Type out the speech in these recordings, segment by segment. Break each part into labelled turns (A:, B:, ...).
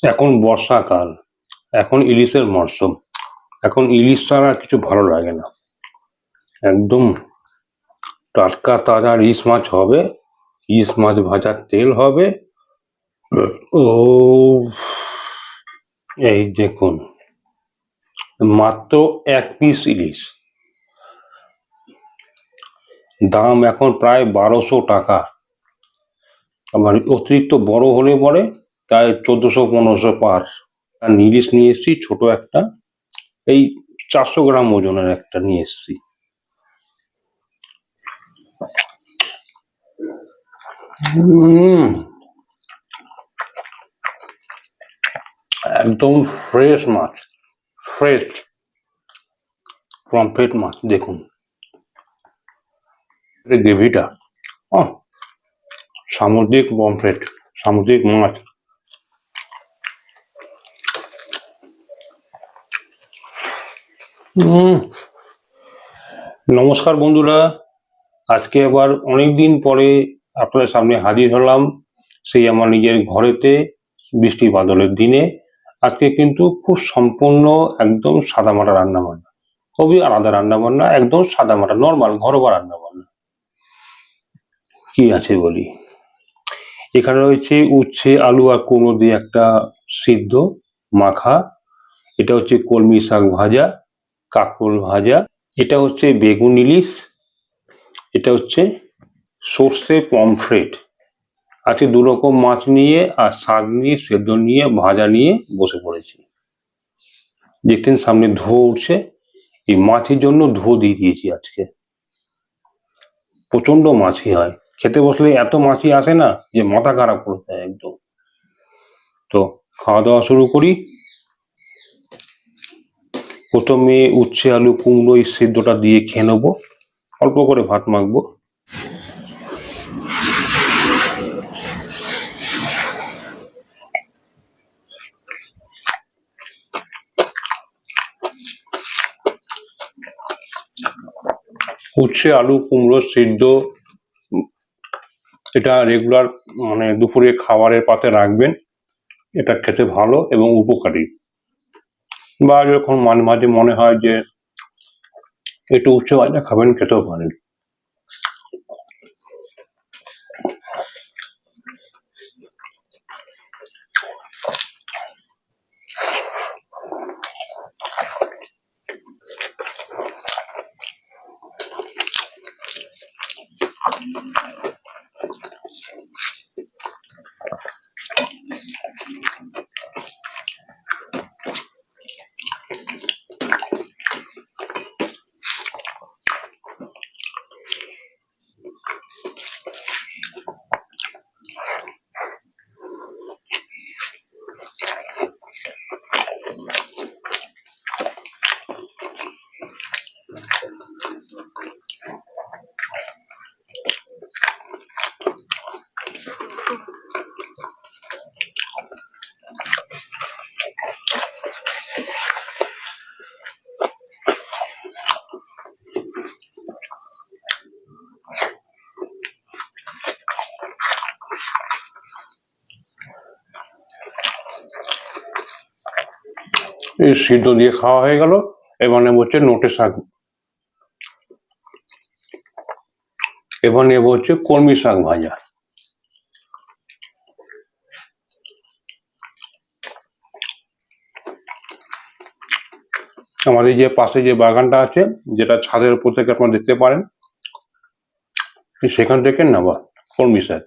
A: এখন বর্ষাকাল, এখন ইলিশের মরশুম। এখন ইলিশ ছাড়া আর কিছু ভালো লাগে না। একদম টাটকা তাজা ইলিশ মাছ হবে, ইলিশ মাছ ভাজার তেল হবে। ও, এই দেখুন, মাত্র 1 পিস ইলিশ, দাম এখন প্রায় 1200 টাকা। আবার অতিরিক্ত বড় হলে পরে তাই 1400-1500 পার। আর ইলিশ নিয়ে এসছি ছোট একটা, এই 400 গ্রাম ওজনের একটা নিয়ে এসছি। একদম ফ্রেশ মাছ, ফ্রেশ পমফ্রেট মাছ। দেখুন গ্রেভিটা, সামুদ্রিক পমফ্রেট, সামুদ্রিক মাছ। নমস্কার বন্ধুরা, আজকে আবার অনেকদিন পরে আপনাদের সামনে হাজির হলাম, সেই আমার নিজের ঘরেতে, বৃষ্টি বাদলের দিনে। আজকে কিন্তু খুব সম্পূর্ণ একদম সাদামাটা রান্না বান্না, খুবই আলাদা রান্না বান্না, একদম সাদামাটা নর্মাল ঘরোয়া রান্না বান্না। কি আছে বলি, এখানে রয়েছে উচ্ছে, আলু আর কুমড়ো দিয়ে একটা সিদ্ধ মাখা। এটা হচ্ছে কলমি শাক ভাজা, কাঁকরোল ভাজা, এটা হচ্ছে বেগুন ইলিশ, এটা হচ্ছে সর্ষে পমফ্রেট। আজকে 2 রকম মাছ নিয়ে আর শাক নিয়ে, সেদ্ধ নিয়ে, ভাজা নিয়ে বসে পড়েছি। দেখতেন সামনে ধোঁয়া উঠছে, এই মাছের জন্য ধোঁয়া দিয়ে দিয়েছি আজকে। প্রচন্ড মাছি হয়, খেতে বসলে এত মাছি আসে না যে মাথা খারাপ করে দেয় একদম। তো খাওয়া দাওয়া শুরু করি। প্রথমে উচ্ছে আলু কুমড়ো এই সিদ্ধটা দিয়ে খেয়ে নেবো, অল্প করে ভাত মাখবো। উচ্ছে আলু কুমড়ো সিদ্ধ, এটা রেগুলার মানে দুপুরে খাবারের পাতে রাখবেন, এটা খেতে ভালো এবং উপকারী। বা যখন মাঝে মাঝে মনে হয় যে একটু উচ্চ ভাজা খাবেন, খেতেও পারেন। এই সিদ্ধ দিয়ে খাওয়া হয়ে গেল, এবার নেবো হচ্ছে নোটে শাক, এবার নেবো হচ্ছে কলমি শাক ভাজা। আমাদের যে পাশে যে বাগানটা আছে, যেটা ছাদের উপর থেকে আপনারা দেখতে পারেন, সেখান থেকে নেওয়া কলমি শাক।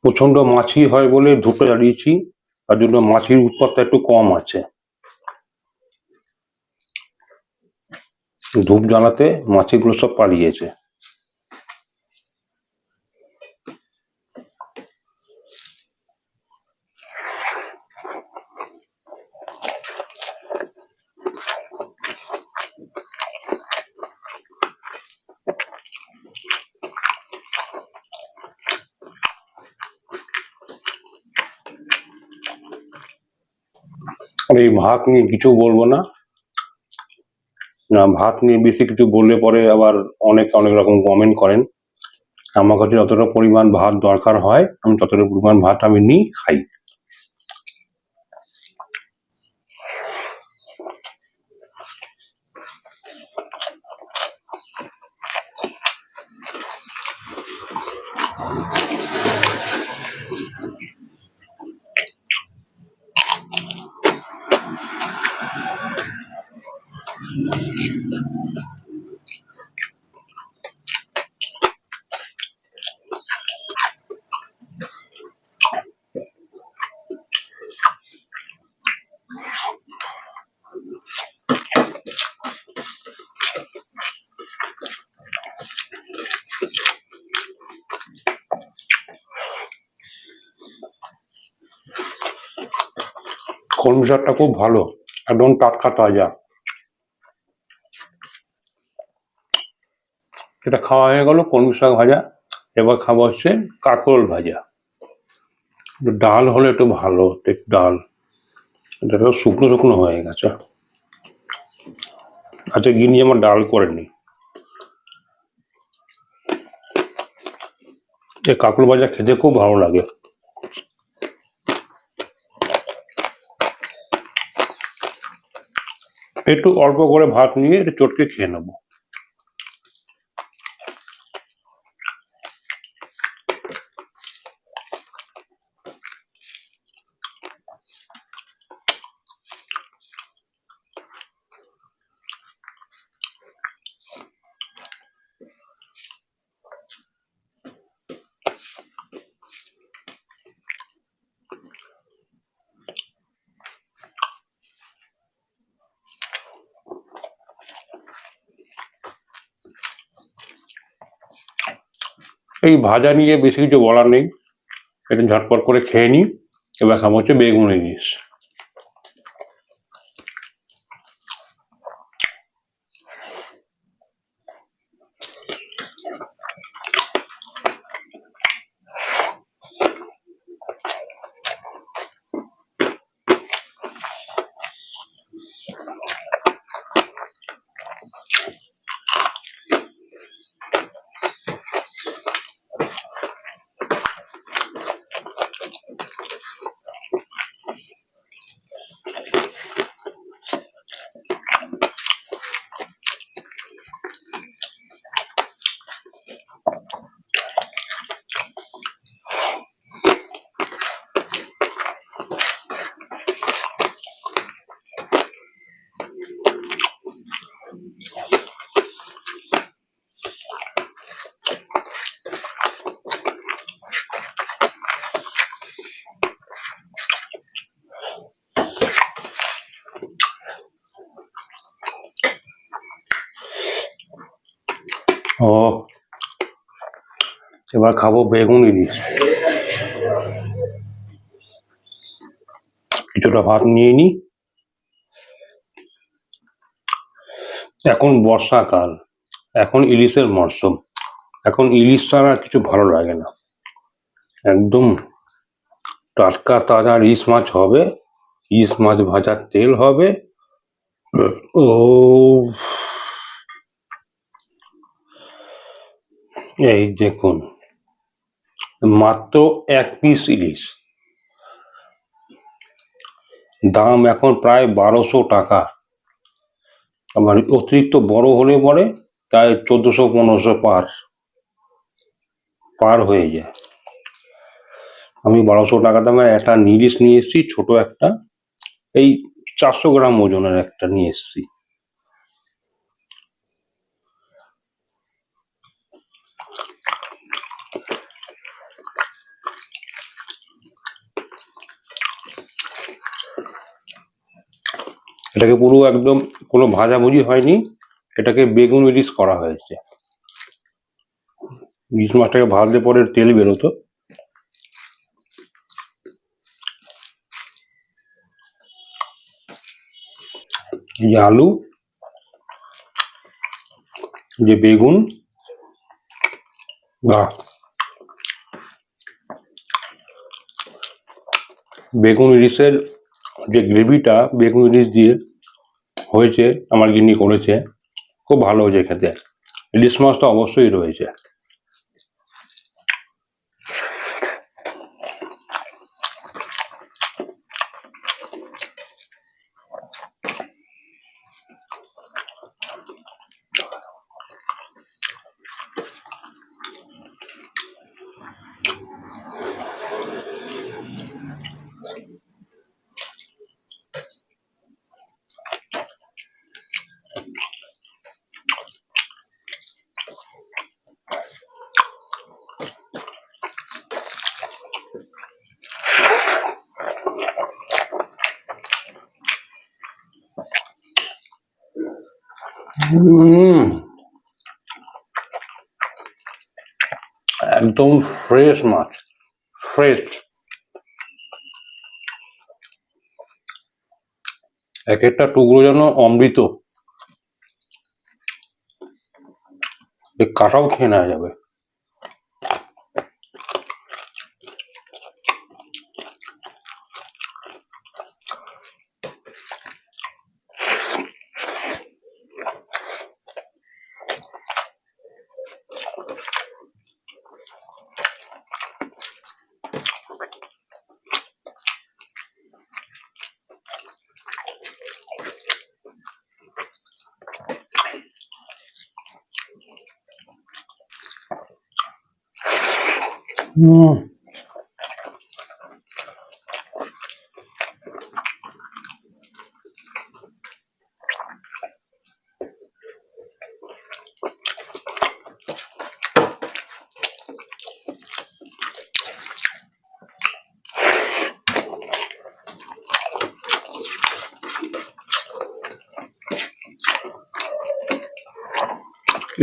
A: প্রচন্ড মাছি হয় বলে ধূপটা জ্বালিয়েছি, তার জন্য মাছির উৎপাতটা একটু কম আছে। ধূপ জ্বালাতে মাছিগুলো সব পালিয়েছে। আর এই ভাত নিয়ে কিছু বলবো না, না, ভাত নিয়ে বেশি কিছু বললে পরে আবার অনেক অনেক রকম কমেন্ট করেন। আমার কাছে যতটা পরিমাণ ভাত দরকার হয় আমি ততটা পরিমাণ ভাত আমি নিই, খাই। কলমি শাকটা খুব ভালো, একদম টাটকা তাজা। এটা খাওয়া হয়ে গেল কলমি শাক ভাজা। এবার খাবো হচ্ছে কাঁকরোল ভাজা। ডাল হলে একটু ভালো হতো, একটু ডাল। এটা তো শুকনো শুকনো হয়ে গেছে। আচ্ছা, গিনি আমার ডাল করেনি। এই কাঁকরোল ভাজা খেতে খুব ভালো লাগে। একটু অল্প করে ভাত নিয়ে একটু চটকে খেয়ে নেবো। এই ভাজা নিয়ে বেশি কিছু বলার নেই, এটা ঝটপট করে খেয়ে নিই। এবার খাবো হচ্ছে বেগুন ইলিশ। ও, এবার খাবো বেগুন ইলিশ। কিছুটা ভাত নিয়ে নিই। এখন বর্ষাকাল, এখন ইলিশের মরশুম। এখন ইলিশ ছাড়া আর কিছু ভালো লাগে না। একদম টাটকা তাজা ইলিশ মাছ হবে, ইলিশ মাছ ভাজার তেল হবে। ও, এই দেখুন, মাত্র 1 পিস ইলিশ, দাম এখন প্রায় 1200 টাকা। আবার অতিরিক্ত বড় হলে পরে তাই 1400-1500 পার হয়ে যায়। আমি 1200 টাকা দামের একটা ইলিশ নিয়ে এসেছি, ছোট একটা, এই 400 গ্রাম ওজনের একটা নিয়ে এসেছি। এটাকে পুরো একদম কোনো ভাজাভুজি হয়নি, এটাকে বেগুন ইলিশ করা হয়েছে। ইলিশ মাছটাকে ভাজলে পরে তেল বেরোতো। যে আলু, যে বেগুন, বাহ, বেগুন ইলিশের যে গ্রেভিটা বেগুন ইলিশ দিয়ে হয়েছে, আমার গিন্নি করেছে, খুব ভালো হয়েছে খেতে। ইলিশ মাছ তো অবশ্যই রয়েছে। একদম ফ্রেশ মাছ, ফ্রেশ। এক একটা টুকরো যেন অমৃত, এই কাঁটাও খেয়ে নেওয়া যাবে।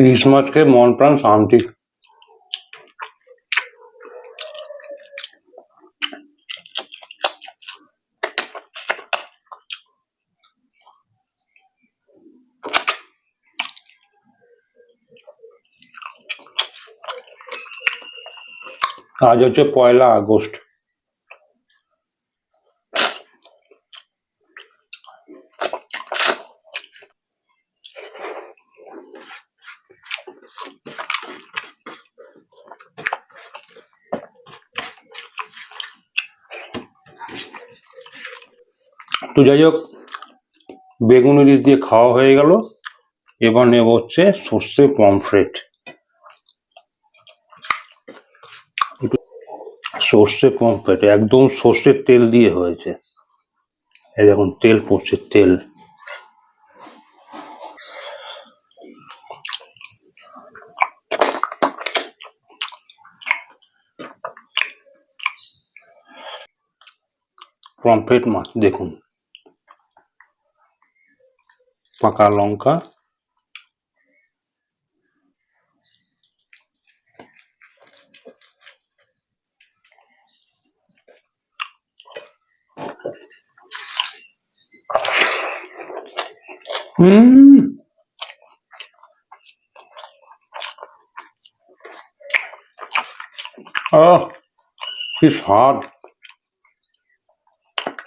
A: ইলিশ মাছকে মন প্রাণ শান্তি। আজ হচ্ছে 1লা আগস্ট। তো যাই হোক, বেগুন ইলিশ দিয়ে খাওয়া হয়ে গেল। এবার নেব হচ্ছে সর্ষে পমফ্রেট। সর্ষে পমফ্রেট একদম সর্ষের তেল দিয়ে হয়েছে। এই দেখুন তেল পড়ছে, তেল। পমফ্রেট মাছ দেখুন, পাকা লঙ্কা, কি স্বাদ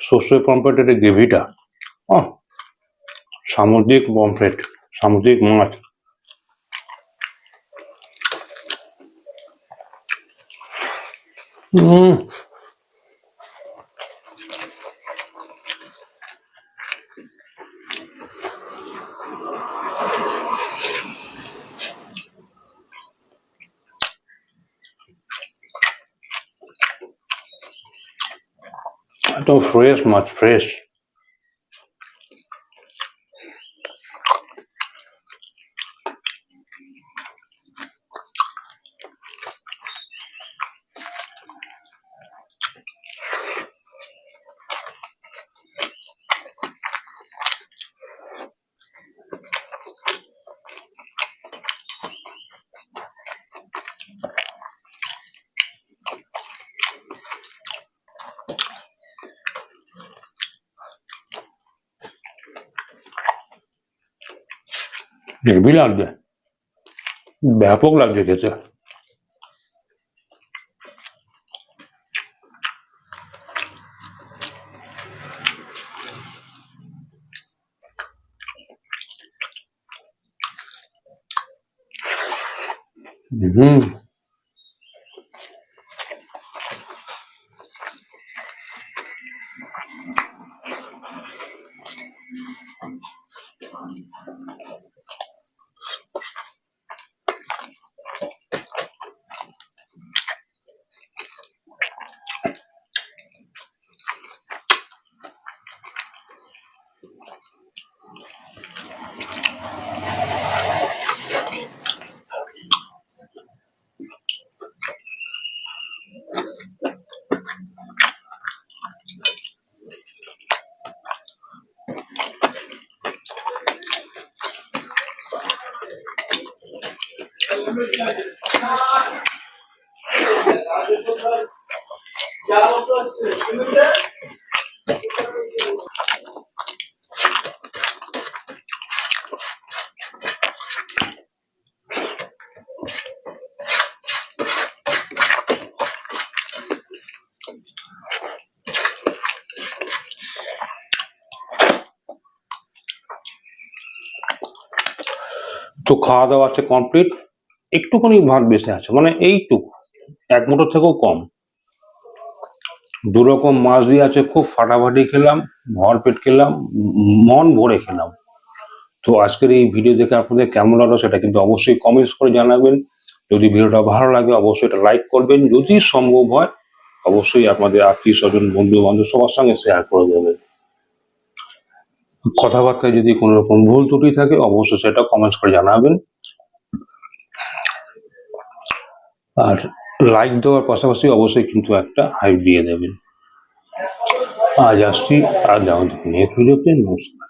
A: সর্ষে পমফ্রেটের গ্রেভিটা। সামুদ্রিক পমফ্রেট, সামুদ্রিক মাছ। একদম ফ্রেশ মাছ, ফ্রেশ। হেভি লাগছে, ব্যাপক লাগছে খেতে। হুম। তো খাওয়া দাওয়া আছে কমপ্লিট, একটুখানি ভাত বেঁচে আছে, মানে এইটুকু, এক মুঠো থেকেও কম। দু রকম মাছ দিয়ে আছে, খুব ফাটাফাটি খেলাম, ভরপেট খেলাম, মন ভরে খেলাম। তো আজকের এই ভিডিও দেখে আপনাদের কেমন লাগলো সেটা কিন্তু অবশ্যই কমেন্টস করে জানাবেন। যদি ভিডিওটা ভালো লাগে অবশ্যই এটা লাইক করবেন, যদি সম্ভব হয় অবশ্যই আপনাদের আত্মীয় স্বজন বন্ধু বান্ধব সবার সঙ্গে শেয়ার করে দেবেন। কথাবার্তায় যদি কোনো রকম ভুল ত্রুটি থাকে অবশ্যই সেটা কমেন্টস করে জানাবেন। আর লাইক দেওয়ার পাশাপাশি অবশ্যই কিন্তু একটা হাইপ দিয়ে দেবেন। আজ আসছি, আজ আমাদের নিয়ে ভিডিওতে। নমস্কার।